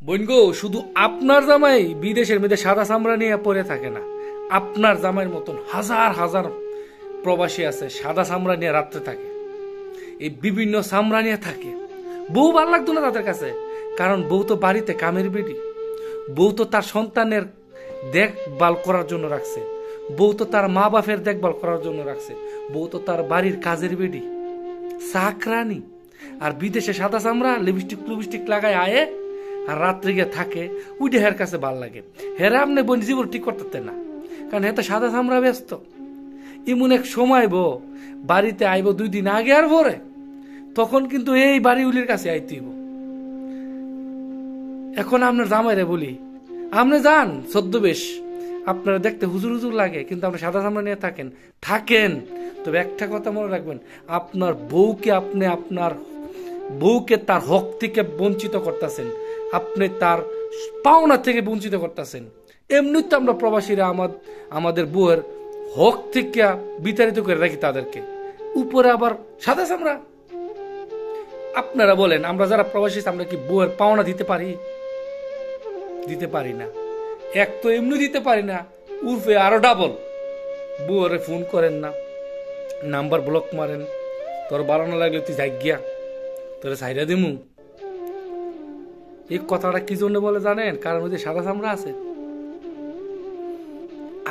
বইনগো, শুধু আপনার জামাই বিদেশের মধ্যে সাদা চামড়া নিয়ে পড়ে থাকে না, আপনার জামাইয়ের মতন হাজার হাজার প্রবাসী আছে সাদা চামড়া নিয়ে রাত্রে থাকে, এই বিভিন্ন চামড়া নিয়ে থাকে। বউ ভাল লাগতো না তাদের কাছে, কারণ বউ তো বাড়িতে কামের বেডি, বউ তো তার সন্তানের দেখভাল করার জন্য রাখছে, বউ তো তার মা বাপের দেখভাল করার জন্য রাখছে, বউ তো তার বাড়ির কাজের বেডি, চাকরানি। আর বিদেশে সাদা চামড়া লিপস্টিক লাগায় আয়ে আর রাত্রে গিয়ে থাকে, ওইটা হের কাছে ভাল লাগে। হেরা আপনি বোন জীবন ঠিক করতে না, কারণ হেতে সাদা চামড়া ব্যস্ত। এমন এক সময় বাড়িতে আইব 2 দিন আগে আর পরে, তখন কিন্তু এই বাড়িগুলির কাছে আইতেইব। এখন আপনার জামাইরে বলি, আপনি যান ছদ্মবেশ, আপনারা দেখতে হুজুর হুজুর লাগে, কিন্তু আপনি সাদা চামড়া নিয়ে থাকেন। তবে একটা কথা মনে রাখবেন, আপনার বউকে তার হক থেকে বঞ্চিত করতেছেন, আপনি তার পাওনা থেকে বঞ্চিত করতেছেন। এমনি তো আমরা প্রবাসীরা আমাদের বউয়ের হক থেকে বিতাড়িত করে রাখি তাদেরকে, উপরে আবার সাদা চামড়া। আপনারা বলেন, আমরা যারা প্রবাসী আমরা কি বউয়ের পাওনা দিতে পারি? দিতে পারি না। এক তো এমনি দিতে পারি না, উর্ফে আরো ডাবল। বউরে ফোন করেন না, নাম্বার ব্লক মারেন, তোর বাড়ানো লাগলে তুই যাই গিয়া, তোরে সাইরা দিমু। এই কথাটা কি জন্য বলে জানেন? কারণ ওই যে সাদা চামড়া আছে।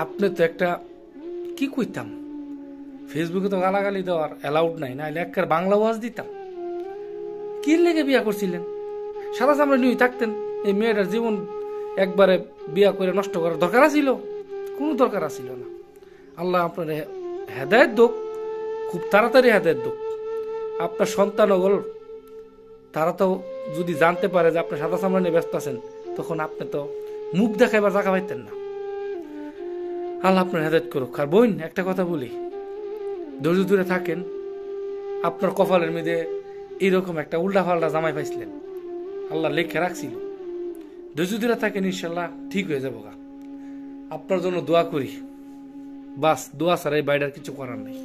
আপনি তো একটা কি কইতাম, ফেসবুকে তো গালাগালি দেওয়ার অ্যালাউড নাই, নাইলে একটা বাংলা ওয়াজ দিতাম। কি লেগে বিয়া করছিলেন? সাদা চামড়া নিয়ে থাকতেন, এই মেয়েটার জীবন একবারে বিয়া করে নষ্ট করার দরকার ছিল? কোনো দরকার ছিল না। আল্লাহ আপনার হেদায়েত দোক, খুব তাড়াতাড়ি হেদায়েত দোক। আপনার সন্তানগল তারা তো যদি জানতে পারে যে আপনি সাদা চামড়া নিয়ে ব্যস্ত আছেন, তখন আপনি তো মুখ দেখাইবার জায়গা পাইতেন না। আল্লাহ আপনার হেদায়েত করুক। আর বোন, একটা কথা বলি, ধৈর্য ধরে থাকেন। আপনার কপালের মধ্যে এইরকম একটা উল্টা ফাল্টা জামাই পাইছিলেন, আল্লাহ লেখে রাখছিল। ধৈর্য ধরে থাকেন, ইনশাল্লাহ ঠিক হয়ে যাবো। আপনার জন্য দোয়া করি, বাস দোয়া ছাড়া এই বাইরে আর কিছু করার নেই।